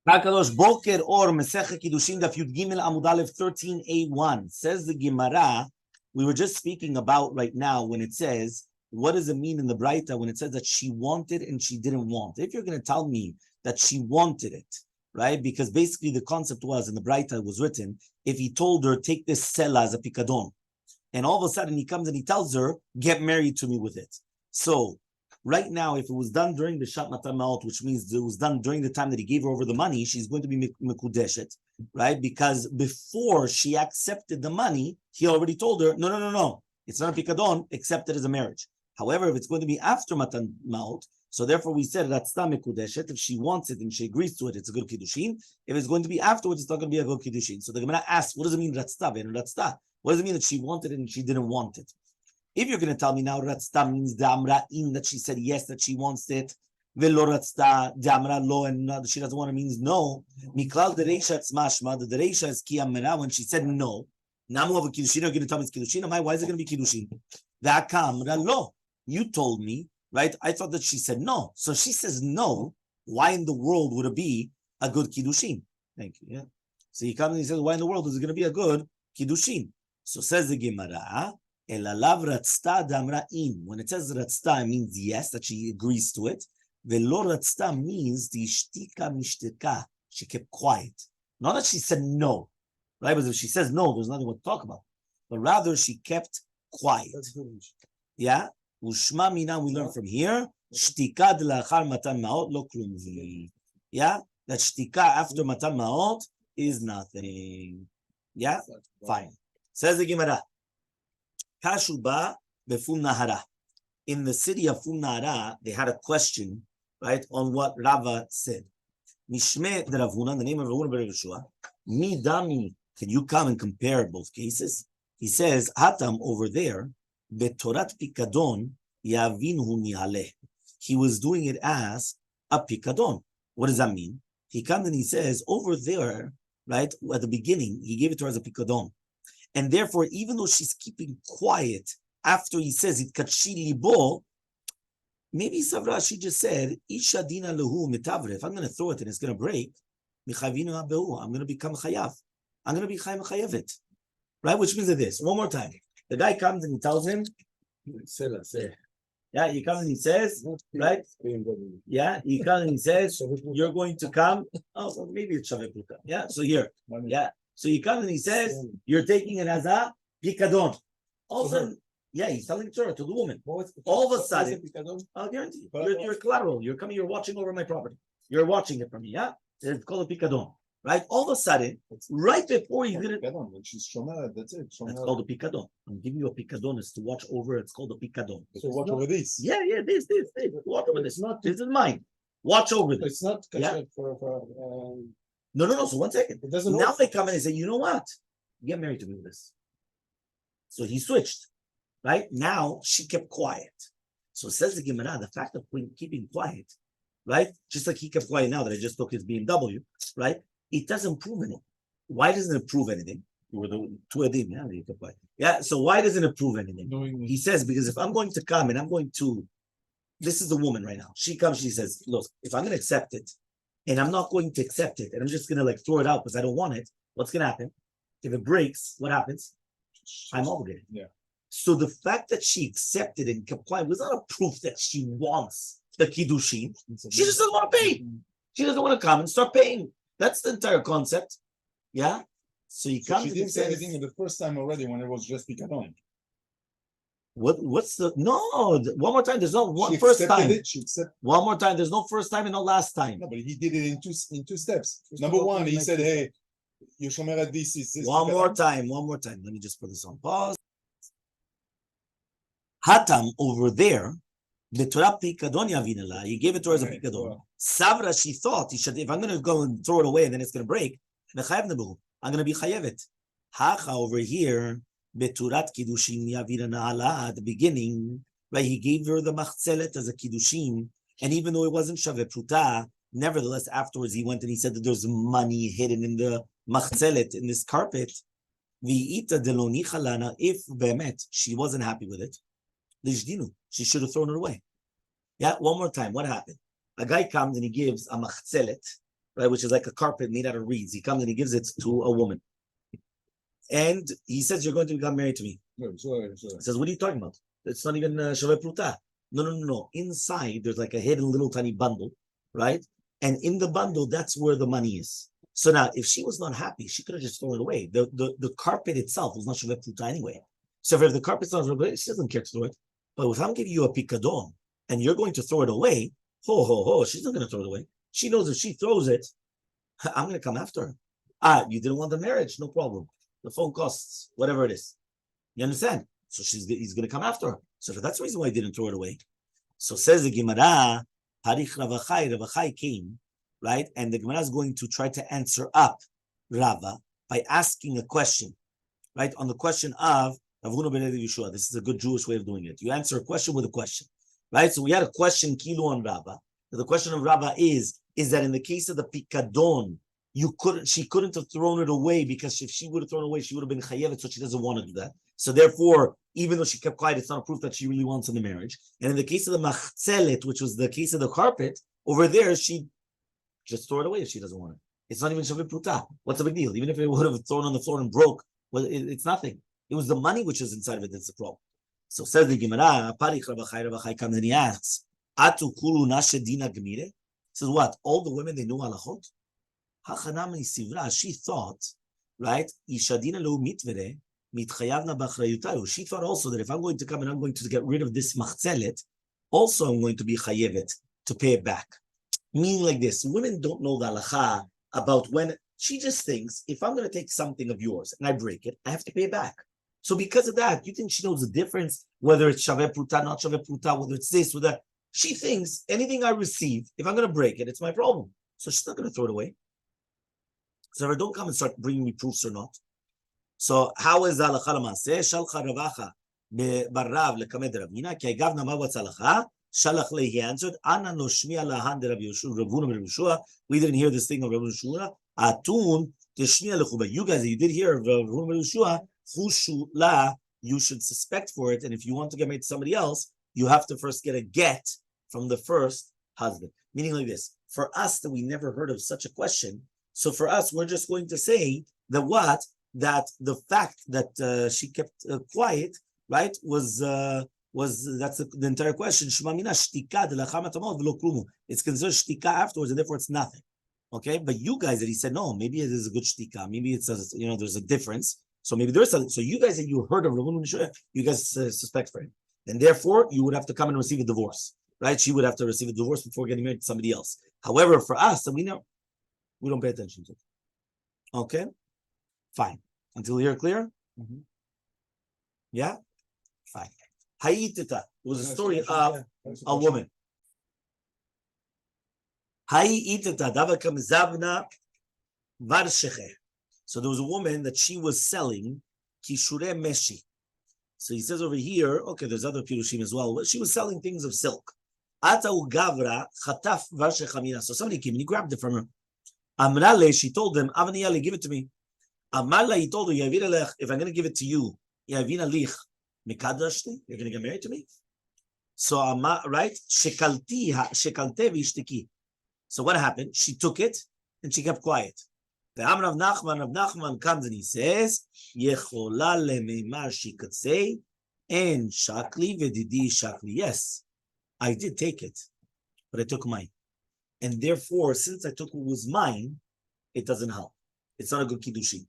Hakadosh Boker or Masechet Kiddushin Daf Gimel Amud Aleph 13a1 says the Gemara. We were just speaking about right now when it says, what does it mean in the Braita when it says that she wanted and she didn't want? If you're going to tell me that she wanted it, right? Because basically the concept was in the Braita was written, if he told her, take this sela as a pikadon, and all of a sudden he comes and he tells her, get married to me with it. So right now, if it was done during the Shat Matan Ma'ot, which means it was done during the time that he gave her over the money, she's going to be Mekudeshet, right? Because before she accepted the money, he already told her, no. It's not a Pikadon, accept it as a marriage. However, if it's going to be after Matan Ma'ot, so therefore we said that's not Mekudeshet. If she wants it and she agrees to it, it's a good Kiddushin. If it's going to be afterwards, it's not going to be a good Kiddushin. So the Gemara asks, what does it mean, Ratzta? What does it mean that she wanted it and she didn't want it? If you're going to tell me now, Ratzta means Damra'in, that she said yes, that she wants it, Velo Ratzta, Damra lo, and she doesn't want it means no. Miklal Dereisha Tzmashma, the Dereisha is Kiyamera, when she said no. Namu of a Kiddushin, you're going to tell me it's Kiddushin. Why is it going to be Kiddushin? Va'kamra lo. You told me, right? I thought that she said no. So she says no. Why in the world would it be a good Kiddushin? Thank you. Yeah. So he comes and he says, why in the world is it going to be a good Kiddushin? So says the Gemara, Elalav Ratzta Damra'in. When it says Ratzta, it means yes, that she agrees to it. Velo Ratzta means the Ishtika Mishteka. She kept quiet. Not that she said no, right? But if she says no, there's nothing to talk about. But rather, she kept quiet. Yeah? Ushma Mina, we learn from here. Shtika de lachar matan ma'ot lo klum. Yeah? That shtika after matan ma'ot is nothing. Yeah? Fine. Says the Gemara. Kashuba befum Nahara. In the city of Fum Nahara, they had a question, right, on what Rava said. Mishme de Ravuna, the name of Ravuna bar Yeshua. Mi dami, can you come and compare both cases? He says, Hatam over there, betorat pikadon yavinhu nihaleh. He was doing it as a pikadon. What does that mean? He comes and he says, over there, right, at the beginning, he gave it to her as a pikadon. And therefore, even though she's keeping quiet after he says it kachi libo, maybe Savra, she just said, Isha dina lehu mitavre. If I'm going to throw it and it's going to break, I'm going to become chayav. I'm going to be chayavet. Right? Which means this. One more time. The guy comes and he tells him, yeah, he comes and he says, right? Yeah, he comes and he says, you're going to come. Oh, well, maybe it's Shaveh Puka. Yeah, so here. Yeah. So he comes and he says, you're taking it as a pikadon. All of a sudden, yeah, he's telling it to her, to the woman. All of a sudden, I'll guarantee you, you're collateral. You're coming, you're watching over my property. You're watching it from me, yeah? It's called a pikadon. Right? All of a sudden, right before he's going to... When she's shomer, that's it. It's called a pikadon. I'm giving you a pikadon. It's to watch over. It's called a pikadon. So watch over this. Yeah, this. Watch over this. This is mine. Watch over this. It's not for No. So 1 second. Now they come in and say, you know what? Get married to me with this. So he switched. Right? Now she kept quiet. So says the Gemara, the fact of keeping quiet, right? Just like he kept quiet now that I just took his BMW, right? It doesn't prove anything. Why doesn't it prove anything? You were the two adim, yeah, you kept quiet. Yeah, so why doesn't it prove anything? He says, because if I'm going to come and I'm going to, this is the woman right now. She comes, she says, look, if I'm going to accept it, and I'm not going to accept it, and I'm just going to like throw it out because I don't want it, what's going to happen? If it breaks, what happens? I'm obligated. Yeah. So the fact that she accepted and kept quiet was not a proof that she wants the kiddushin. She just doesn't want to pay. She doesn't want to come and start paying. That's the entire concept. Yeah? So he comes. She didn't say anything the first time already when it was just pikadon. What's the no? One more time. There's no one first time. One more time. There's no first time and no last time. No, but he did it in two steps. Number one, he said, "Hey, you shomer at this is this." One more time. Let me just put this on pause. Hatam over there, the Torah pikadon yavinala. He gave it to her as a pikadon. Savra, she thought he should. If I'm going to go and throw it away and then it's going to break, I'm going to be chayevet. Hacha over here. Beturat Kiddushin Yavirana at the beginning, right? He gave her the Machzelet as a Kiddushin, and even though it wasn't Shaveh Pruta, nevertheless, afterwards he went and he said that there's money hidden in the Machzelet, in this carpet. V'ita deloni chalana, if be'emet, she wasn't happy with it, Lishdinu, she should have thrown it away. Yeah, one more time, what happened? A guy comes and he gives a Machzelet, right, which is like a carpet made out of reeds. He comes and he gives it to a woman. And he says, you're going to become married to me. No, He says, what are you talking about? It's not even Shaveh Pruta. No. Inside, there's like a hidden little tiny bundle, right? And in the bundle, that's where the money is. So now, if she was not happy, she could have just thrown it away. The carpet itself was not Shaveh Pruta anyway. So if the carpet's not Shaveh Pruta, she doesn't care to throw it. But if I'm giving you a pikadon and you're going to throw it away, she's not going to throw it away. She knows if she throws it, I'm going to come after her. You didn't want the marriage, no problem. The phone costs, whatever it is. You understand? So he's going to come after her. So that's the reason why he didn't throw it away. So says the Gemara, Harich Ravachai came, right? And the Gemara is going to try to answer up Rava by asking a question, right? On the question of Ravuna ben Yeshua. This is a good Jewish way of doing it. You answer a question with a question, right? So we had a question, Kilo on Rava. The question of Rava is that in the case of the Pikadon, she couldn't have thrown it away, because if she would have thrown it away, she would have been chayevet, so she doesn't want to do that. So therefore, even though she kept quiet, it's not a proof that she really wants in the marriage. And in the case of the machzelet, which was the case of the carpet, over there, she just throw it away if she doesn't want it. It's not even shaveh pruta. What's the big deal? Even if it would have thrown on the floor and broke, well, it's nothing. It was the money which was inside of it that's the problem. So says the Gemara, Parich Rabachai comes and he asks, Atu kulu nashe dina gemire? Says what? All the women, they know halachot? She thought, right? She thought also that if I'm going to come and I'm going to get rid of this machzelet, also I'm going to be chayevet to pay it back. Meaning like this, women don't know the halacha about when. She just thinks, if I'm going to take something of yours and I break it, I have to pay it back. So because of that, you think she knows the difference, whether it's shaveh pruta, not shaveh pruta, whether it's this or that. She thinks anything I receive, if I'm going to break it, it's my problem. So she's not going to throw it away. So don't come and start bringing me proofs or not. So how is halacha l'maaseh? Shalcha ravacha barav lekamed Ravina ki agav nama what's halacha? Shalach le, he answered, Ana no shmiya lahan de Rabbi Yeshua, Ravuna ben Yeshua. We didn't hear this thing of Rabbi Yeshua. Atun teshmiya lechuba. You guys, you did hear of Ravuna ben Yeshua. Chushu la, you should suspect for it. And if you want to get married to somebody else, you have to first get a get from the first husband. Meaning like this, for us that we never heard of such a question. So for us, we're just going to say that that the fact that she kept quiet, right, was that's the entire question. It's considered shtika afterwards, and therefore it's nothing. Okay, but you guys that he said no, maybe it is a good shtika, maybe it's there's a difference. So maybe there's something. So you guys that you heard of Ravuna, you guys suspect for him, and therefore you would have to come and receive a divorce, right? She would have to receive a divorce before getting married to somebody else. However, for us, and we don't pay attention to it. Okay, fine. Until you're clear? Mm-hmm. Yeah? Fine. Hayitita. It was a story of a woman. Hayitita. Davakam zavna varsheche. So there was a woman that she was selling kishure meshi. So he says over here, okay, there's other pirushim as well. She was selling things of silk. Ata ugavra chataf varshecha. So somebody came and he grabbed it from her. Amrale, she told him, Avaniyale, give it to me. Amala, he told her, if I'm going to give it to you, Yavina lich, mikadashti, you're going to get married to me? So, right? Shekalti vishtiki. So what happened? She took it and she kept quiet. The Amr of Nachman comes and he says, Yechola lemimar, she could say, En shakli vedidi shakli. Yes, I did take it, but I took mine. And therefore, since I took what was mine, it doesn't help. It's not a good kiddushin.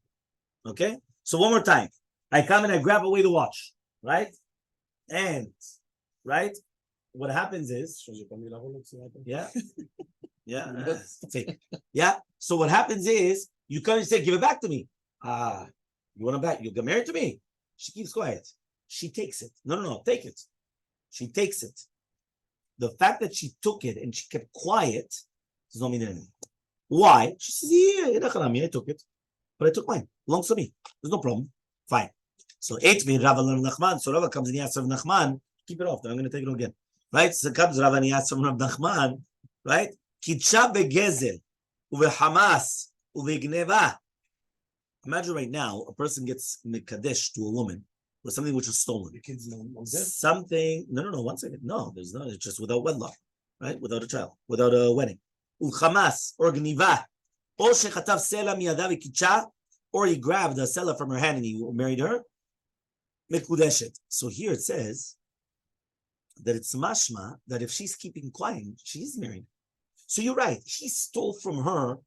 Okay? So one more time. I come and I grab away the watch. Right? And, right? What happens is... Yeah? Yeah. Fake. Yeah? So what happens is, you come and say, give it back to me. You want it back? You'll get married to me. She keeps quiet. She takes it. No, take it. She takes it. The fact that she took it and she kept quiet does not mean anything. Why? She says, I took it, but I took mine. Belongs to me. There's no problem. Fine. So, Rava Nachman. So Rava comes and he asks Rav Nachman, keep it off, then I'm going to take it again. Right? So comes Rava and he asks Rav Nachman, right? Kitcha begezel, uvehamas, uvegneva. Imagine right now, a person gets mekadesh to a woman with something which was stolen. The kids know something. No, 1 second. No, there's not. It's just without wedlock, right? Without a child, without a wedding. Uchamas or gniva. or he grabbed the sela from her hand and he married her. Mekudeshet. So here it says that it's mashma that if she's keeping quiet, she's married. So you're right. He stole from her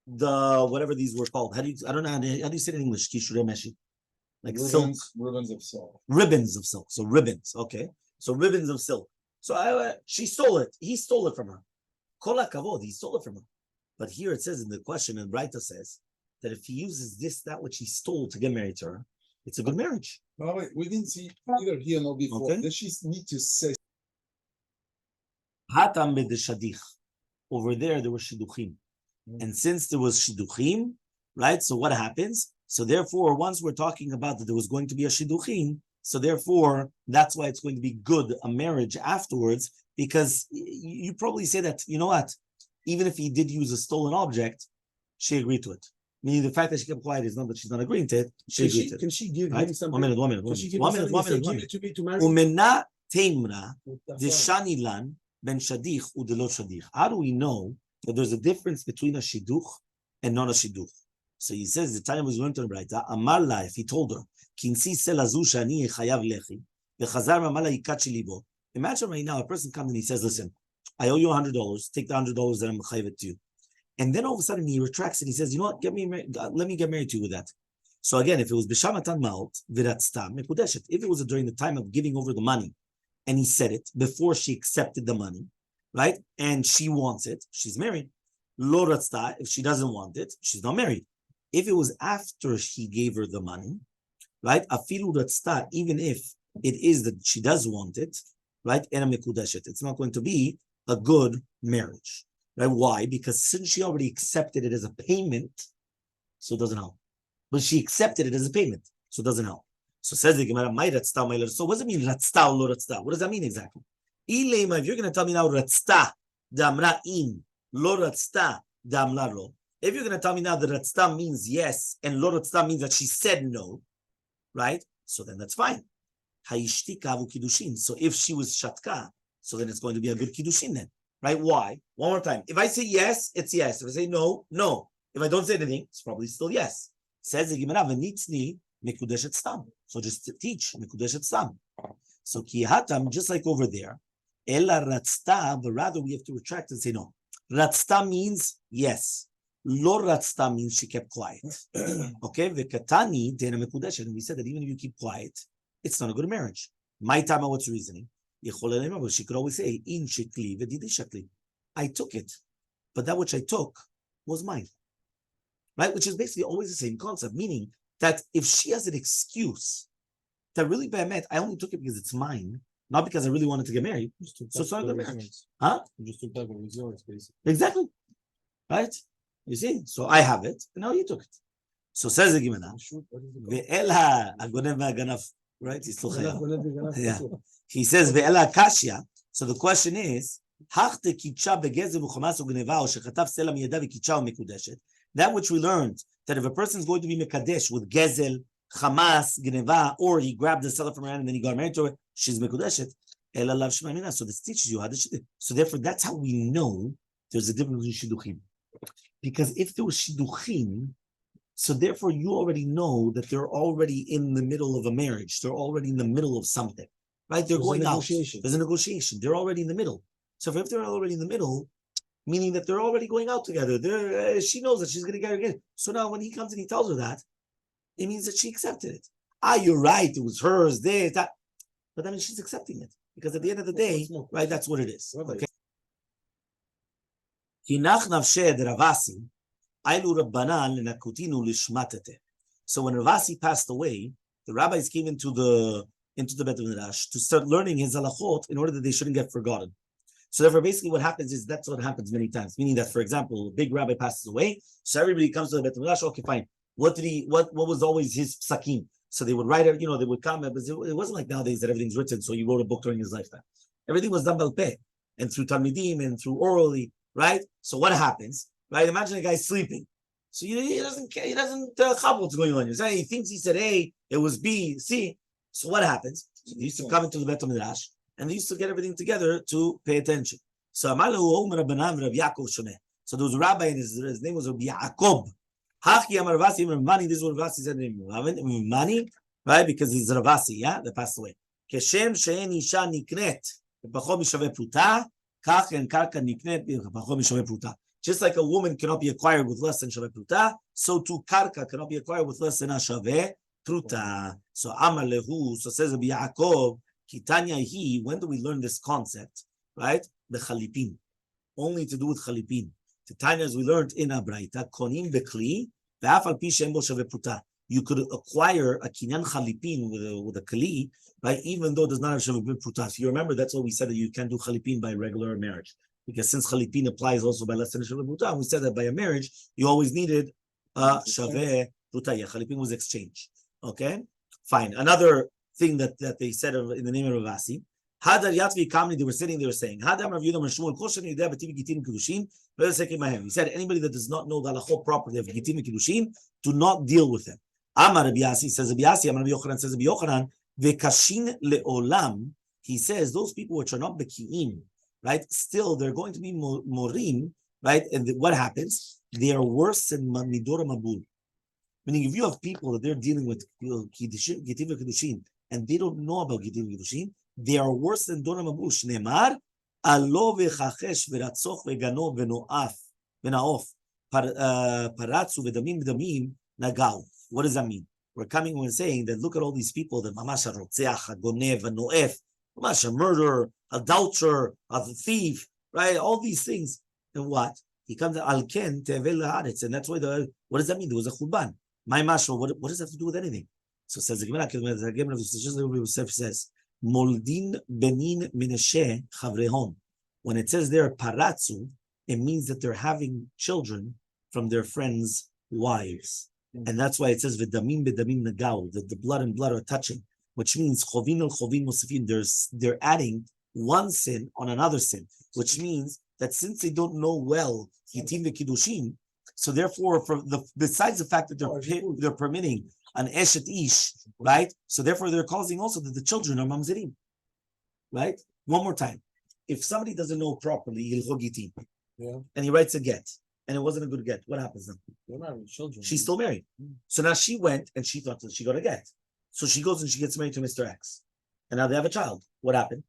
the whatever these were called. I don't know how do you say it in English? Kishure meshi. Like ribbons, silk. ribbons of silk. Ribbons of silk. So ribbons. Okay. So ribbons of silk. So she stole it. He stole it from her. Kol hakavod, he stole it from her. But here it says in the question, and Braita says that if he uses that which he stole to get married to her, it's a good marriage. No, wait, we didn't see either here nor before. Okay. Does she need to say? Hatam b'deshadich. Over there were shiduchim. And since there was shiduchim, right? So what happens? So therefore, once we're talking about that there was going to be a shiduchim, so therefore, that's why it's going to be good, a marriage afterwards, because you probably say that, you know what? Even if he did use a stolen object, she agreed to it. Meaning the fact that she kept quiet is not that she's not agreeing to it, she agreed to it. Can she give Right? him something? 1 minute. Can she give One him minute. something and say, give it to me to marry? Umena temra deshani lan ben shadich udelot shadich. How do we know that there's a difference between a shidduch and not a shidduch? So he says the time was going to the Braita, Amar la, if he told her, Kinsi selazu shani chayav lechi, v'chazar mamala yikachi libo. Imagine right now a person comes and he says, listen, I owe you $100, take the $100 that I'm chayav to you. And then all of a sudden he retracts and he says, you know what, let me get married to you with that. So again, if it was b'shamatan ma'ot, v'ratzta, mekudeshet, if it was during the time of giving over the money, and he said it before she accepted the money, right? And she wants it, she's married. Lo ratzta, if she doesn't want it, she's not married. If it was after he gave her the money, right? Afilu ratzta, even if it is that she does want it, right? Ena mekudeshet, it's not going to be a good marriage. Right? Why? Because since she already accepted it as a payment, so it doesn't help. But she accepted it as a payment, so it doesn't help. So says the Gemara, my ratzta, my ratzta. So what does it mean, ratzta or lo ratzta? What does that mean exactly? If you're going to tell me now, ratzta, damra in, lo ratzta, damla lo. If you're going to tell me now that ratzta means yes, and lo ratzta means that she said no, right? So then that's fine. Hayishti kavu kiddushin. So if she was shatka, so then it's going to be a good kiddushin then. Right? Why? One more time. If I say yes, it's yes. If I say no, no. If I don't say anything, it's probably still yes. Says the Gemara, v'nitzni mekudeshet stam. So just teach mekudeshet stam. So kihatam, just like over there, ela ratzta, but rather we have to retract and say no. Ratzta means yes. Lo ratzta means she kept quiet. Okay? V'katani tena mekudeshet. And we said that even if you keep quiet, it's not a good marriage. My time, what's the reasoning? She could always say, "In shekli v'didi shekli." I took it, but that which I took was mine, right? Which is basically always the same concept, meaning that if she has an excuse that really be'emet, I only took it because it's mine, not because I really wanted to get married. So it's not a good marriage, huh? You just took that when it was yours, basically. Exactly, right? You see, so I have it, and now you took it. So says the Gemara, ve'elha agonev ve'aganaf, right? He's still chayav. Yeah. He says ve'ela kashya. So the question is, that which we learned that if a person is going to be mekadesh with gezel, chamas, gneva, or he grabbed the seller from her hand and then he got married to her, she's mekudeshet. So this teaches you how to shidduch. So therefore, that's how we know there's a difference between shidduchim. Because if there was shidduchim, so therefore you already know that they're already in the middle of a marriage. They're already in the middle of something. Right? They're going out. There's a negotiation. They're already in the middle. So if they're already in the middle, meaning that they're already going out together, she knows that she's going to get her again. So now when he comes and he tells her that, it means that she accepted it. You're right. It was hers, this, that. But I mean, she's accepting it. Because at the end of the day, right, that's what it is. Okay. So when Ravasi passed away, the rabbis came into the Beit Midrash to start learning his halachot in order that they shouldn't get forgotten. So therefore, basically what happens is that's what happens many times, meaning that, for example, a big rabbi passes away, so everybody comes to the Beit Midrash, okay, fine. What was always his psakim? So they would write it, they would come, but it wasn't like nowadays that everything's written, so he wrote a book during his lifetime. Everything was done by peh, and through Talmidim, and through orally, right? So what happens, right? Imagine a guy sleeping. So he doesn't care, he doesn't have what's going on. He thinks he said A, it was B, C. So what happens? So they used to come into the Beit Midrash, and they used to get everything together to pay attention. So So there was a rabbi, and his name was Rabbi Yaakov. Haki Amar Ravasi, Mani, this is what Ravasi said in Mani, right? Because it's Ravasi, yeah, that passed away. Keshem she'en isha niknet, b'pachot mishave pruta, kach en karka niknet, b'pachot mishave pruta. Just like a woman cannot be acquired with less than shave pruta, so too karka cannot be acquired with less than a shave pruta. So Amar lehu, so says Rabbi Yaakov, Kitanya he, when do we learn this concept, right? The chalipin, only to do with chalipin. The Tanya, as we learned in Abraita, konim bekli, ve'af al pi she'en bo shaveh pruta. You could acquire a kinyan chalipin with a kli, right? Even though it does not have shaveh pruta. If you remember, that's what we said, that you can't do chalipin by regular marriage, because since chalipin applies also by less than shaveh pruta, we said that by a marriage you always needed shaveh pruta. Yeah, chalipin was exchange. Okay, fine. Another thing that they said in the name of Ravasi. Hadar Yatvi Kamni, they were sitting, they were saying, Hadar Rav Yudam Shmuel, Kosher Yudea B'Tiv Gitim Kiddushin, he said, anybody that does not know the halachot properly of Gitim Kiddushin, do not deal with them. Amar Rabbi Yasi, says Rabbi Yasi, Amar Rabbi Yochanan, says Rabbi Yochanan, V'kashin le'olam, he says, those people which are not Beki'im, right, still, they're going to be Morim, right, and what happens? They are worse than Midor Mabul. Meaning, if you have people that they're dealing with Gitim Kiddushin, and they don't know about Gitim Kiddushin, they are worse than Dora Mabul. Shneimar, alo v'chachesh v'ratzoch v'gano v'naof paratzu v'damim nagau. What does that mean? We're coming when saying that look at all these people that mamash rotzeach, gonev, noef, mamash a murderer, adulterer, a thief, right? All these things. And what? He comes to alken tevel haaretz, and that's why what does that mean? There was a churban. My mashma. What does that have to do with anything? So says the Gemara. The says. Moldin benin mineshe chavrehom. When it says there paratzu, it means that they're having children from their friends' wives, and that's why it says v'damim bedamim nagau, that the blood and blood are touching, which means chovin al chovin mosifin. They're adding one sin on another sin, which means that since they don't know well gitim v'kiddushin, so therefore, besides the fact that they're permitting an eshet ish, right? So therefore, they're causing also that the children are mamzerim, right? One more time, if somebody doesn't know properly hilchot gitim, and he writes a get, and it wasn't a good get, what happens then? They're not children. She's still married. So now she went and she thought that she got a get. So she goes and she gets married to Mr. X, and now they have a child. What happened?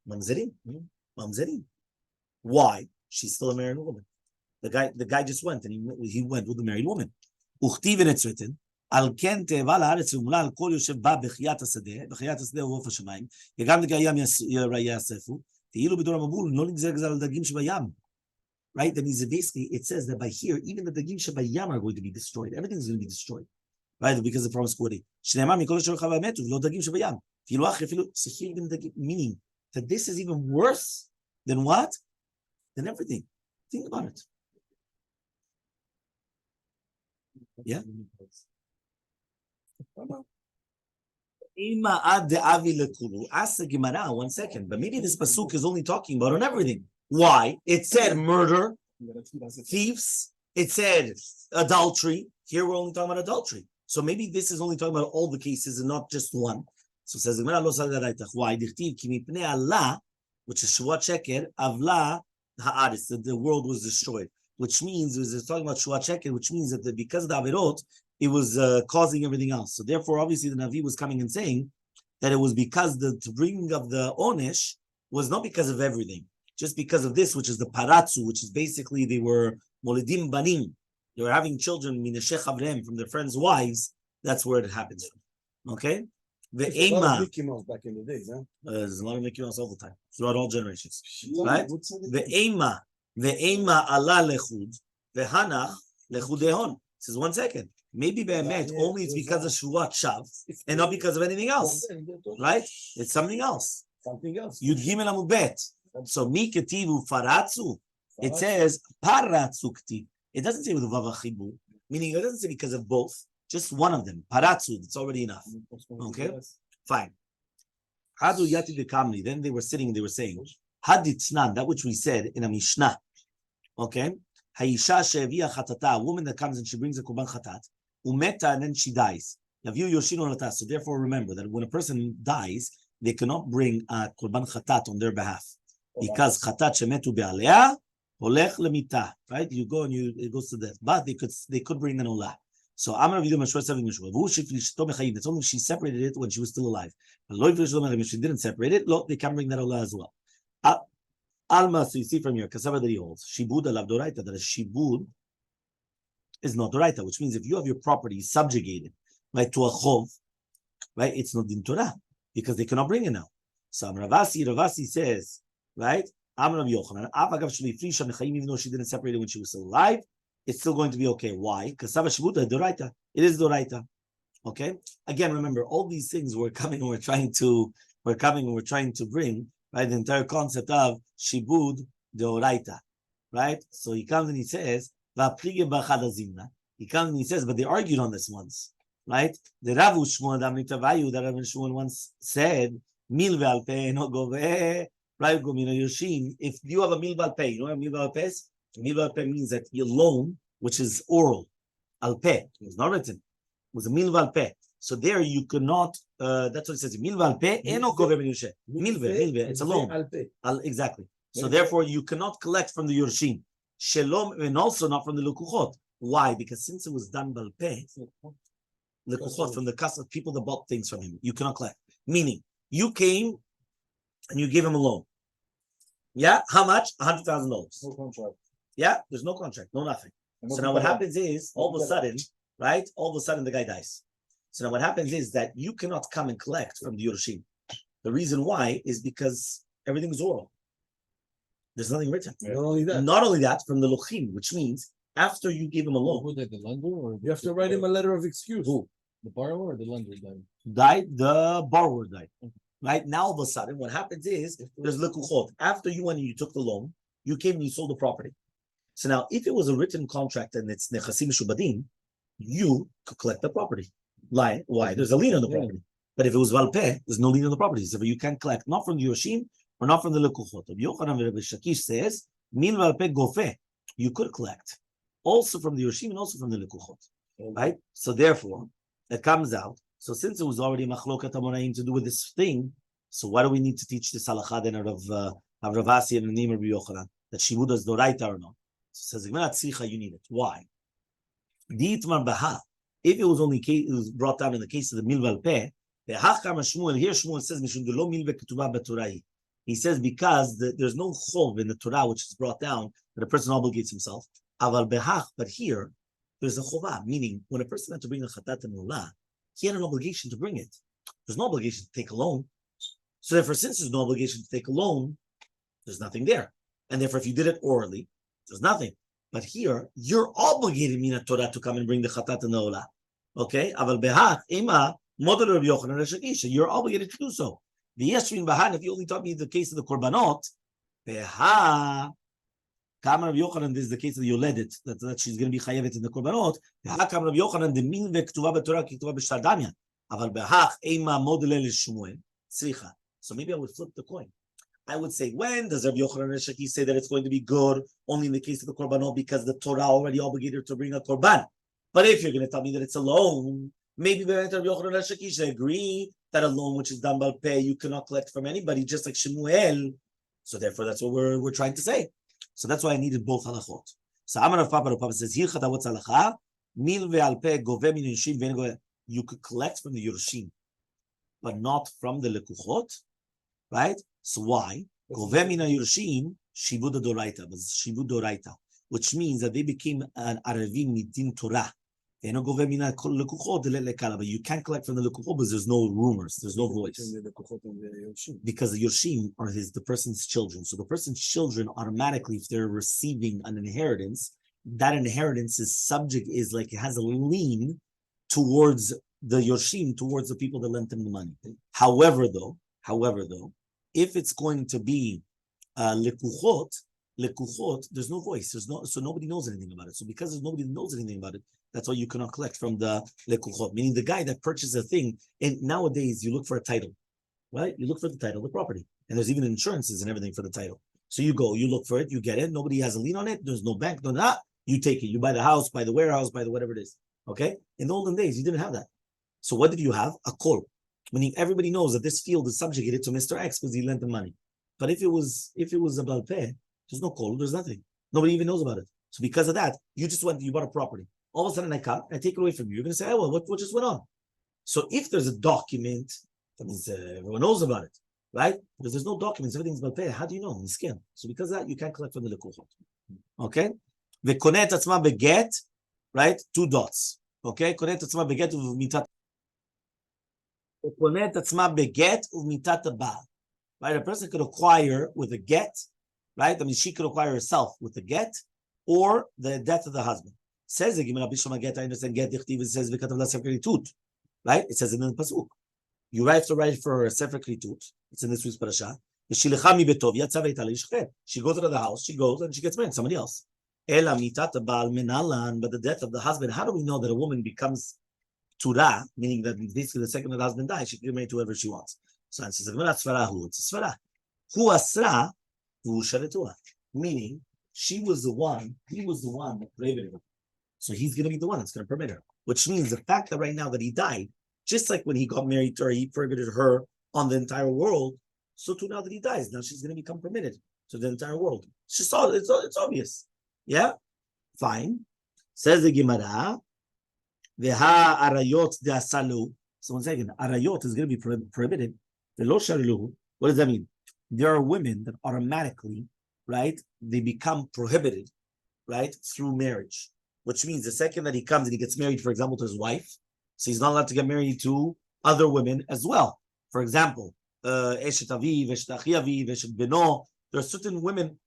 Mamzerim. Mamzerim. Why? She's still a married woman. The guy just went and he went with the married woman. וכתיב it's written, על כן תאבה לארץ ומולה על כל יושב בה בחיית השדה ובעוף השמיים, וגם דגי הים יאספו, כאילו בדור המבול, לא נגזר גזר על דגים שבים. Right? That means basically it says that by here, even the dagim שבים are going to be destroyed. Everything is going to be destroyed. Right? Because of the promiscuity. שנאמר מכל אשר חווה מתו, ולא דגים שבים. אפילו אחרי, so here even the meaning that this is even worse than what? Than everything. Think about it. Yeah. Ask the Gemara 1 second, but maybe this pasuk is only talking about on everything. Why? It said murder, thieves. It said adultery. Here we're only talking about adultery. So maybe this is only talking about all the cases and not just one. So says the Gemara, why? Which is Shuat Sheker, Avla Haaretz, that the world was destroyed. Which means, it's talking about Shuat Sheker, which means that because of the Averot, it was causing everything else. So therefore, obviously, the Navi was coming and saying that it was because the bringing of the Onesh was not because of everything, just because of this, which is the Paratzu, which is basically they were Molidim Banim. They were having children, Minasheh Chavrem, from their friends' wives. That's where it happens from. Okay? The Ema. Mickey Mouse back in the days, huh? There's a lot of Mickey Mouse all the time, throughout all generations. Right? The Ema. Ve'ema Allah lechud, ve'hanach lechud dehon. Says 1 second. Maybe be'emet only it's because of Shuat Shav and not because of anything else. Right? It's something else. Something else. Yud Gimel Amud Bet. So mi ketivu faratzu. It says paratzu ktiv. It doesn't say with vav chibur, meaning it doesn't say because of both. Just one of them. Paratzu. It's already enough. Okay. Fine. Hadu yati dekamli. Then they were sitting. They were saying. Haditznan, that which we said in a Mishnah, okay? Hayisha she'evia chatata, a woman that comes and she brings a korban chatat, umeta, and then she dies. Yaviu yoshino lata. So therefore, remember that when a person dies, they cannot bring a korban chatat on their behalf because chatat shemetu be'alea Holech lemita, right? You go and it goes to death. But they could bring an olah. So Amar Rav Yudam Mashua Savim Mishua. It's only she separated it when she was still alive. But if she didn't separate it, they can bring that olah as well. Alma, so you see from here, Kasava that he holds, Shibud alav doraita, that a shibud is not doraita, which means if you have your property subjugated, right, to a chov, right, it's not din Torah, because they cannot bring it now. So Ravasi says, right, Amar Rav Yochanan, even though she didn't separate it when she was still alive, it's still going to be okay. Why? Because Sava Shibuta doraita. It is doraita. Okay. Again, remember all these things we're trying to bring, right? The entire concept of Shibud doraita, right? So he comes and he says, he comes and he says, but they argued on this once, right? The Rav Shmuel that Rav Shmuel once said, Mil ve'alpe no gove, right? If you have a mil ve'alpe, you know what a mil ve'alpe is? Mil ve'alpe means that your loan, which is oral, alpe, it was not written, it was a mil ve'alpe. So there you cannot, that's what it says, mil ve'alpe, eno gove min yoshe. Milve, it's a loan. Exactly. So therefore you cannot collect from the Yorshim. Shalom, and also not from the Lukuchot. Why? Because since it was done balpe, Lukuchot, from the custom, people that bought things from him, you cannot collect. Meaning, you came and you gave him a loan. Yeah? How much? $100,000. No contract. Yeah? There's no contract, no nothing. So now what happens is, all of a sudden, right? All of a sudden the guy dies. So now what happens is that you cannot come and collect from the Yorshim. The reason why is because everything is oral. There's nothing written. Not only that. Not only that, from the Lochim, which means after you give him a loan. Who died, the lender? Or You have to write him a letter of excuse. Who? the borrower or the lender died? Died, the borrower died. Right? Now all of a sudden, what happens is there's lekuchot. After you went and you took the loan, you came and you sold the property. So now, if it was a written contract and it's nechasim mishubadim, you could collect the property. Why? There's a lien on the property. But if it was valpeh, there's no lien on the property. So you can collect not from the Yoshim or not from the lekuchot. Rabbi Yochanan Rabbi Shakish says, min valpeh gofeh, you could collect also from the Yoshim and also from the lekuchot. Right? So therefore, it comes out. So since it was already machlokat amoraim to do with this thing, so why do we need to teach this halakha then of Rav Asi and the name of Rabbi Yochanan that shibud is doraita or not? So says you need it. Why? If it was only it was brought down in the case of the milval peh, here Shmuel says he says because there's no chov in the Torah which is brought down that a person obligates himself. But here there's a chovah, meaning when a person had to bring a chatat and ulah, he had an obligation to bring it. There's no obligation to take a loan. So therefore, since there's no obligation to take a loan, there's nothing there. And therefore, if you did it orally, there's nothing. But here, you're obligated mina Torah to come and bring the chatat and the olah. Okay? Aval behach ima model Rabbi Yochanan Reshakisha. You're obligated to do so. The yeshvin bahan, if you only taught me the case of the korbanot, beha Kam Rabbi Yochanan, this is the case of the yoledet, that she's going to be chayevet in the korbanot. Beha Kam Rabbi Yochanan, the min vektuva b'Torah ki ktuva b'shardamya. Aval behach ima model Shmuel. Tzricha. So maybe I would flip the coin. I would say, when does Rabbi Yochanan Reshaki say that it's going to be good? Only in the case of the korbanot, because the Torah already obligated her to bring a korban. But if you're going to tell me that it's a loan, maybe Rabbi Yochanan Reshaki should agree that a loan which is done by pay, you cannot collect from anybody, just like Shemuel. So therefore, that's what we're trying to say. So that's why I needed both halachot. So Amar of Papa says, Hilchata what's halacha? Mil ve'alpe gove min yoshim ve'en. You could collect from the yoshim, but not from the lekuchot. Right? So why? Gove mina yorshim shibud doraita, but shibud doraita, which means that they became an arevim midin Torah. But you can't collect from the lekuchot because there's no rumors, there's no voice. Because the yorshim are the person's children. So the person's children automatically, if they're receiving an inheritance, that inheritance is subject, is like it has a lien towards the yorshim, towards the people that lent them the money. However, though, if it's going to be lekuchot, there's no voice. So nobody knows anything about it. So because there's nobody that knows anything about it, that's why you cannot collect from the lekuchot. Meaning the guy that purchased a thing, and nowadays you look for a title, right? You look for the title, the property, and there's even insurances and everything for the title. So you go, you look for it, you get it. Nobody has a lien on it. There's no bank, no that. You take it. You buy the house, buy the warehouse, buy the whatever it is. Okay. In the olden days, you didn't have that. So what did you have? A kol. Meaning everybody knows that this field is subjugated to Mr. X because he lent the money. But if it was a balpeh, there's no kol, there's nothing. Nobody even knows about it. So because of that, you bought a property. All of a sudden I come, I take it away from you. You're going to say, oh, well, what just went on? So if there's a document, that means everyone knows about it, right? Because there's no documents, everything's about pay. How do you know? In skin. So because of that, you can't collect from the lekuchot. Okay? The konet atzma beget, right? 2 dots. Okay? Konet atzma beget u'mitat. The konet atzma beget u'mitat baal. Right? A person could acquire with a get, right? I mean, she could acquire herself with a get or the death of the husband. Says the Gemara Bishlam get, I understand get dichtiv, it says v'katav la sefer klitut. Right? It says in the pasuk. You have to write for a sefer klitut. It's in this week's parasha. She goes out of the house, she goes and she gets married, somebody else. But the death of the husband, how do we know that a woman becomes turah, meaning that basically the second that the husband dies, she can get married to whoever she wants. So it says, it's a svara. Hu asra, hu sharetuah. Meaning, she was the one, he was the one that prohibited her. So he's going to be the one that's going to permit her. Which means the fact that right now that he died, just like when he got married to her, he prohibited her on the entire world. So too now that he dies, now she's going to become permitted to the entire world. It's just all, it's obvious. Yeah? Fine. Says the Gemara, Veha arayot de asalu. So 1 second, arayot is going to be prohibited. What does that mean? There are women that automatically, right, they become prohibited, right, through marriage. Which means the second that he comes and he gets married, for example, to his wife, so he's not allowed to get married to other women as well. For example, Eshet Aviv, Eshet Achi Aviv, Eshet Beno. There are certain women,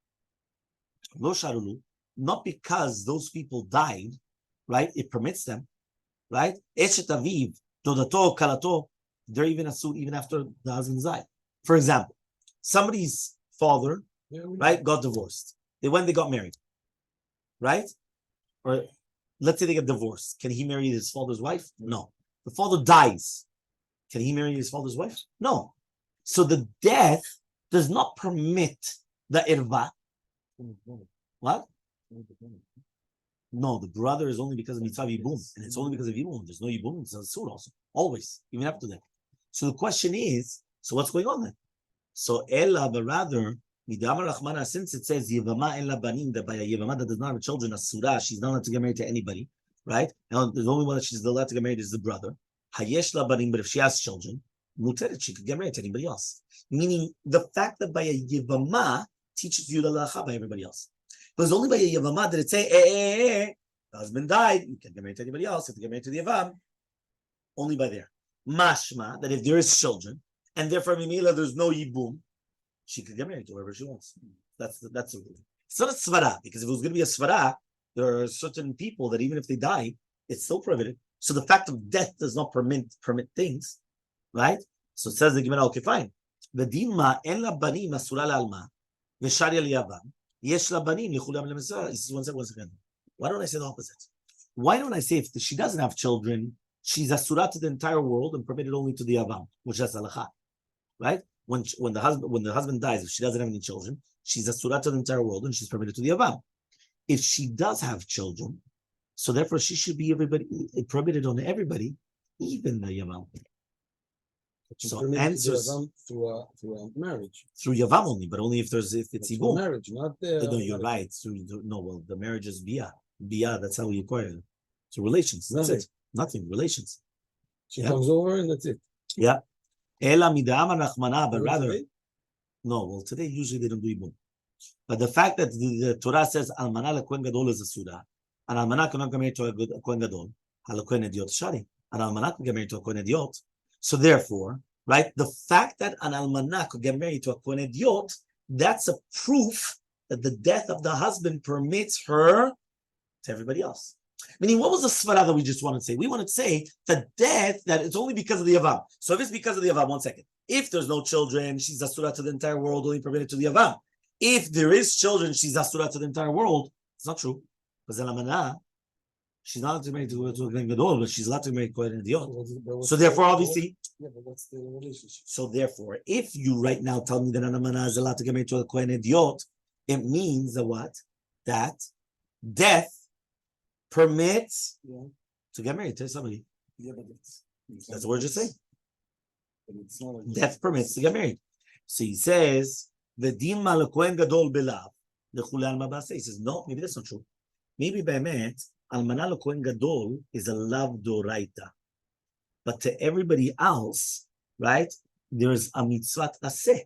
Lo Sharulu, not because those people died, right? It permits them, right? Eshet Aviv, Dodato, Kalato, they're even assumed even after the husband died. For example, somebody's father, right, got divorced. They got married, right? Or let's say they get divorced. Can he marry his father's wife? No. The father dies. Can he marry his father's wife? No. So the death does not permit the irva. What? No, the brother is only because of mitzvah yibum, and it's only because of yibum. There's no yibum, it's a sur also. Always, even after that. So the question is, so what's going on then? So Ella, but rather, since it says Yevama ella banim, that by a Yevama that does not have children, a surah, she's not allowed to get married to anybody, right? And the only one that she's allowed to get married is the brother. Hayesh la banim, but if she has children, muteret, she could get married to anybody else. Meaning the fact that by a Yevama teaches you the halacha by everybody else. But it's only by a Yevama that it say, the husband died, you can't get married to anybody else, you have to get married to the Yevam. Only by there. Mashma, that if there is children, and therefore Mimila, there's no Yibum, she could get married to whoever she wants. That's the rule. It's not a svara, because if it was going to be a svara, there are certain people that even if they die, it's still prohibited. So the fact of death does not permit things, right? So it says the Gemara, okay, fine. V'dinma en la banim asura la'alma v'sharia liyavam yesh la banim lichulam lemesra. This is one second. Why don't I say the opposite? Why don't I say if she doesn't have children, she's asura to the entire world and permitted only to the yavam, which is halacha, right? When the husband dies, if she doesn't have any children, she's asura to the entire world and she's permitted to the yavam. If she does have children, so therefore she should be permitted on everybody, even the yavam. So answers through a marriage. Through yavam only, but only if it's ibum. Marriage, not no, you're right. The marriage is bia. Bia, that's how we acquire it. So relations. That's it. Nothing. Relations. She comes over and that's it. Yeah. Ela mid'amar rachmana, but rather, no. Well, today usually they don't do ibum. But the fact that the Torah says almana lekohen gadol is a surah, and almana cannot get married to a kohen gadol, halakohen idiot shari, and almana can get married to a kohen idiot. So therefore, right, the fact that an almana could get married to a kohen idiot, that's a proof that the death of the husband permits her to everybody else. Meaning, what was the svara that we just wanted to say? We wanted to say that death, that it's only because of the yavam. So if it's because of the yavam, 1 second. If there's no children, she's asura to the entire world, only permitted to the yavam. If there is children, she's asura to the entire world. It's not true. Because the amana, she's not allowed to marry to a kohen gadol, but she's allowed to marry kohen idiot. So therefore, obviously, but what's the relationship? So therefore, if you right now tell me that an amana is allowed to get married to a kohen idiot, it means that what? That death permits to get married to somebody. Yeah, but that's what we're just saying. It's not Death permits to get married. So he says, "V'dim mal kohen gadol belav The Chule Alma Base. He says, no, maybe that's not true. Maybe Be'emet, Almana lo Kohen Gadol is a lav doraita. But to everybody else, right, there's a mitzvah aseh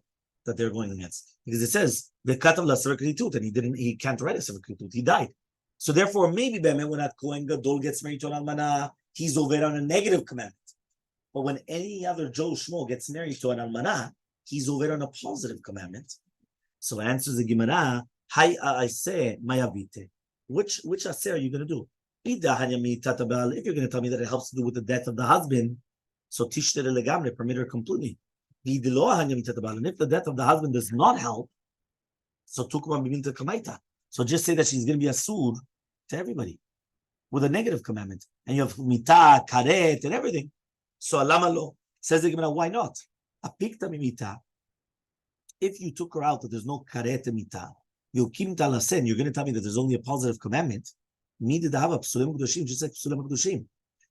that they're going against. Because it says, the katav la sefer kritut, and he can't write a sefer kritut, he died. So therefore, maybe Be'emet, when that Kohen Gadol gets married to an almana, he's over on a negative commandment. But when any other Joe Shmo gets married to an almana, he's over on a positive commandment. So answers the Gemara, Hai say mayavite. Which aseh are you going to do? If you're going to tell me that it helps to do with the death of the husband, so tishtere legamre, permit her completely. And if the death of the husband does not help, so tukma b'minta kamaita. So just say that she's going to be asur to everybody with a negative commandment, and you have mita, karet, and everything. So alama lo, says the Gemara, why not? Apikta mimita. If you took her out that there's no karet and mita, you're going to tell me that there's only a positive commandment. Just like psulim kedushim.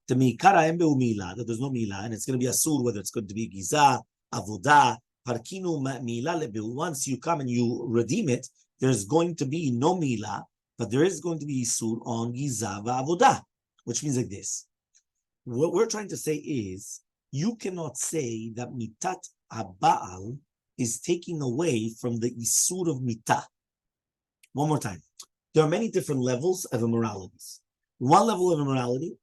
To meikara embe umila, that there's no mila, and it's going to be asur, whether it's going to be giza, avodah, parkinu mila lebu. Once you come and you redeem it, there's going to be no mila, but there is going to be isur on giza avodah, which means like this. What we're trying to say is, you cannot say that mitat haba'al is taking away from the isur of mitah. One more time. There are many different levels of immoralities. One level of immorality,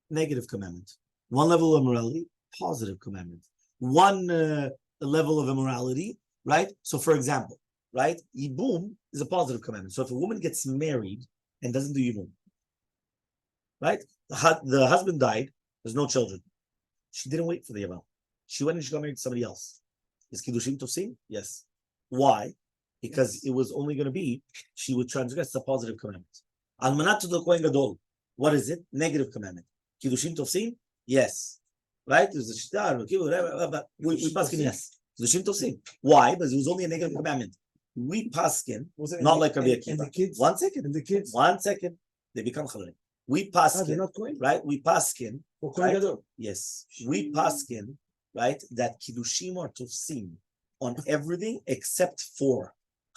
negative commandment. One level of immorality, positive commandment. One level of immorality, right? So for example, right? Yibum is a positive commandment. So if a woman gets married and doesn't do Yibum, right? The husband died, there's no children. She didn't wait for the Yibum. She went and she got married to somebody else. Is Kiddushin Tofsim? Yes. Why? Because it was only going to be, she would transgress the positive commandment. Almanat to the Kohen Gadol. What is it? Negative commandment. Kiddushin Tofsim? Yes. Right? There's a shtar, but we paskin yes. Kiddushin Tofsim. Why? Because it was only a negative commandment. We paskin, not like Rabbi Akiva. And the kids? 1 second. And the kids? 1 second. They become chalalim. We paskin, They're not Kohen. right? We paskin. For Kohen Gadol. Yes. We paskin, right? That Kiddushim are Tofsim on everything except for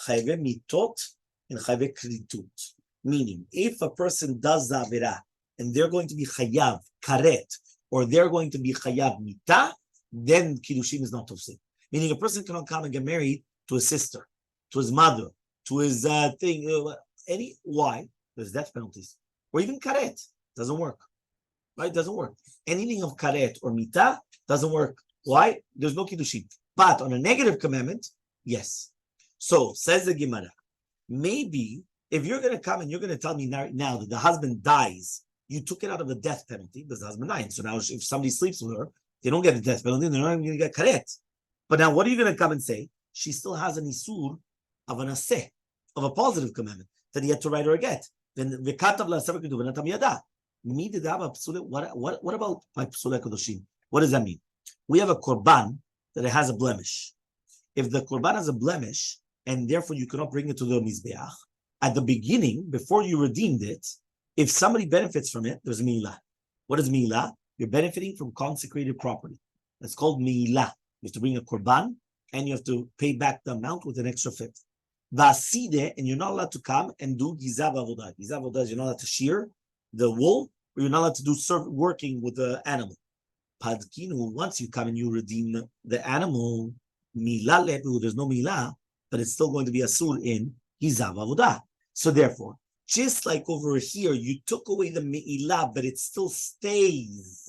chayve mitot and chayve kritut. Meaning, if a person does the avera and they're going to be chayav karet, or they're going to be chayav mita, then kiddushim is not tofsim. Meaning, a person cannot come and get married to his sister, to his mother, to his why? There's death penalties, or even karet doesn't work. Right? Doesn't work. Anything of karet or mita doesn't work. Why? There's no kiddushim. But on a negative commandment, yes. So, says the Gemara, maybe if you're going to come and you're going to tell me now that the husband dies, you took it out of the death penalty because the husband died. So now if somebody sleeps with her, they don't get the death penalty, they're not even going to get karet. But now what are you going to come and say? She still has an isur of an aseh, of a positive commandment, that he had to write her a get. Then v'katav la'asever keduv v'natam yada. What about my psulei kedushim? What does that mean? We have a korban that it has a blemish. If the korban has a blemish, and therefore you cannot bring it to the mizbeach, at the beginning, before you redeemed it, if somebody benefits from it, there's milah. What is milah? You're benefiting from consecrated property. That's called milah. You have to bring a korban, and you have to pay back the amount with an extra fifth. Vaside, and you're not allowed to come and do gizav avodah. Gizav avodah is you're not allowed to shear the wool, or you're not allowed to do working with the animal. Padkinu, once you come and you redeem the animal, milah lebu, there's no milah, but it's still going to be asur in gizav avodah. So therefore, just like over here, you took away the me'ilah, but it still stays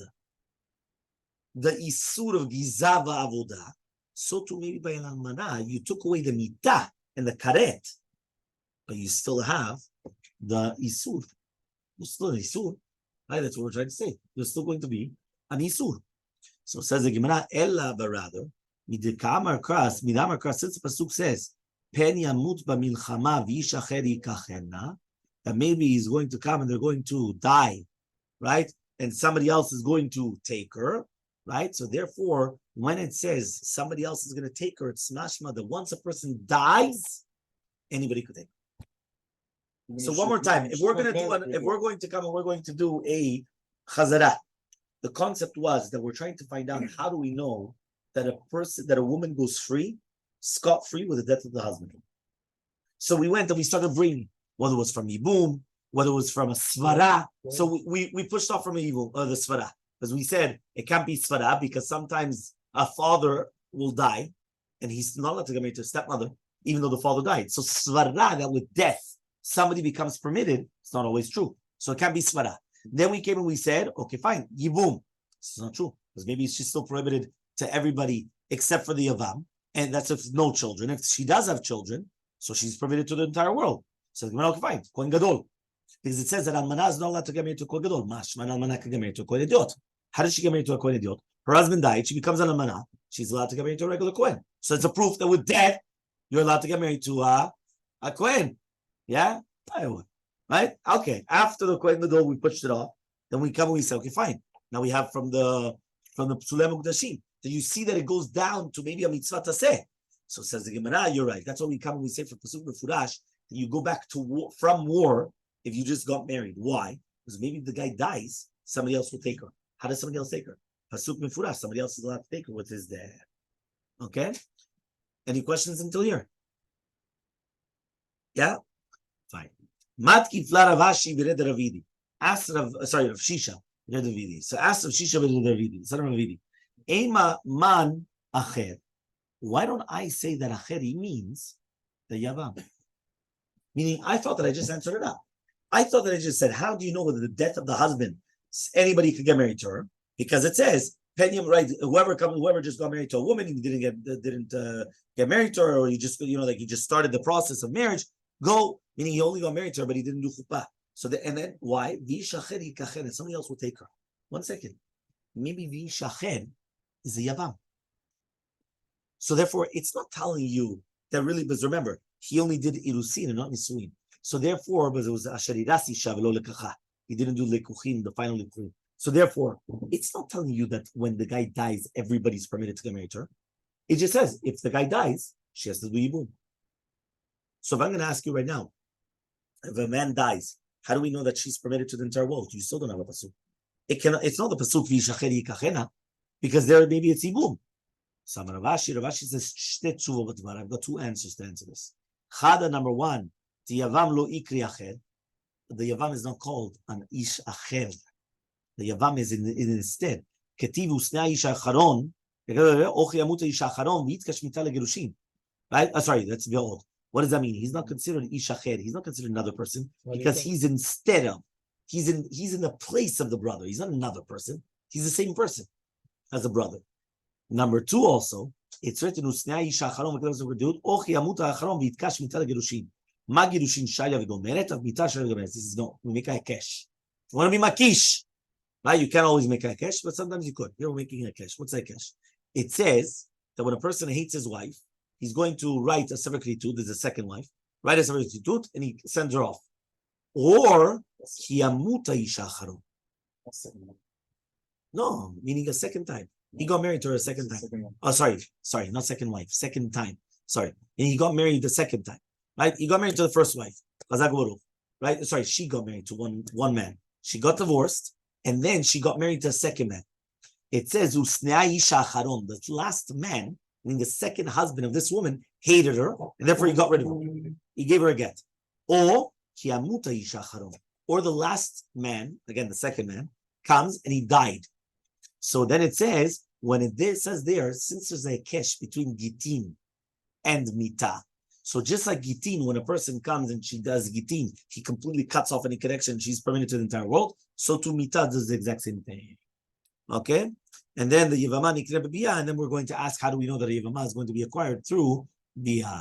the isur of gizav avodah. So too maybe by an almanah, you took away the mitah and the karet, but you still have the isur. There's still an isur. Right? That's what we're trying to say. There's still going to be an isur. So says the Gemara, ella, but rather, midamar kras, since the pasuk says, pen yamut b'milchama v'ish acher yikachena, that maybe he's going to come and they're going to die, right? And somebody else is going to take her, right? So therefore, when it says somebody else is going to take her, it's mashma that once a person dies, anybody could take her. So one more time, if we're going to come and we're going to do a chazara, the concept was that we're trying to find out how do we know that a woman goes free, scot-free with the death of the husband. So we went and we started bringing, whether it was from Yibum, whether it was from a Svara. So we pushed off from the Svara. Because we said it can't be Svara because sometimes a father will die and he's not allowed to get married to a stepmother, even though the father died. So Svara, that with death, somebody becomes permitted, it's not always true. So it can't be Svara. Then we came and we said, okay, fine, Yibum. This is not true. Because maybe she's still prohibited to everybody except for the Yavam. And that's if no children. If she does have children, so she's permitted to the entire world. So okay, fine, Kohen Gadol. Because it says that Almanah is not allowed to get married to a Kohen Gadol. Mashman Almanah can get married to a Kohen Idiot. How does she get married to a Kohen Idiot? Her husband died, she becomes an Almanah. She's allowed to get married to a regular Kohen. So it's a proof that with death, you're allowed to get married to a Kohen. Yeah? Right? Okay. After the Kohen Gadol, we pushed it off. Then we come and we say, okay, fine. Now we have from the Psulei Mukdashim. So you see that it goes down to maybe a mitzvah taseh. So says the Gemara, you're right. That's what we come and we say for Pasuk Mefurash, that you go back to war, from war if you just got married. Why? Because maybe the guy dies, somebody else will take her. How does somebody else take her? Pasuk Mefurash, somebody else is allowed to take her with his dad. Okay? Any questions until here? Yeah? Fine. Matki Fla Ravashi Vired Ravidi. Ask Rav Shisha Vired Ravidi. So ask Rav Shisha Vired Ravidi. Son of Ravidi. Ema man acher. Why don't I say that acheri means the yavam? Meaning, I thought that I just answered it up. I thought that I just said, how do you know whether the death of the husband, anybody could get married to her? Because it says, Penyam, right? Whoever just got married to a woman, he didn't get married to her, or he just, he just started the process of marriage. Go, meaning he only got married to her, but he didn't do chuppah. So and then why? V'ishacheri kachen, and somebody else will take her. 1 second. Maybe v'ishachen is the yavam. So therefore, it's not telling you that really, because remember, he only did irusin and not nisuin. So therefore, because it was asherirasi shavelo lekacha, he didn't do lekuchin, the final lekuchin. So therefore, it's not telling you that when the guy dies, everybody's permitted to get married to her. It just says if the guy dies, she has to do yibum. So if I'm going to ask you right now, if a man dies, how do we know that she's permitted to the entire world? You still don't have a pasuk. It's not the pasuk v'ishacheri kachena, because there maybe it's yibum. So Ravashi says, I've got two answers to answer this. Chada, number one, the Yavam lo ikri acher. The Yavam is not called an ish acher. The Yavam is instead. Ketiv usnei ish acharon, och yamut ish acharon, v'yitzka shmita legerushin. Right? Sorry, that's Ve'od. What does that mean? He's not considered ish acher. He's not considered another person because he's instead of. He's in the place of the brother. He's not another person. He's the same person as the brother. Number two, also, it's written Usnei Isha Acharon v'Kedavos v'Gedut Och Yamut Acharon v'Yitkash Mita Gerushin. Ma Gerushin Shaya v'Gomeret Av Mita Shaya v'Gomeret. This is no, we make a hekesh. You want to be makish, right? You can't always make a hekesh, but sometimes you could. Here we're making a hekesh. What's a hekesh? It says that when a person hates his wife, he's going to write a sefer klitut. There's a second wife. Write a sefer klitut, and he sends her off. Or Yamuta Isha Acharon. No, meaning a second time. He got married to her a second time. Oh, sorry, not second wife, second time. Sorry. And he got married the second time. Right? He got married to the first wife. Right? Sorry, she got married to one man. She got divorced, and then she got married to a second man. It says, Usnei Isha Acharon, the last man, meaning the second husband of this woman, hated her, and therefore he got rid of her. He gave her a get. Or Kiamuta Isha Acharon. Or the last man, again the second man, comes and he died. So then it says, when it says there, since there's a kesh between gitin and mita, so just like gitin, when a person comes and she does gitin, he completely cuts off any connection, she's permitted to the entire world, so to mita does the exact same thing. Okay? And then the yivama nikre b'biyah, and then we're going to ask, how do we know that a yivama is going to be acquired through biyah?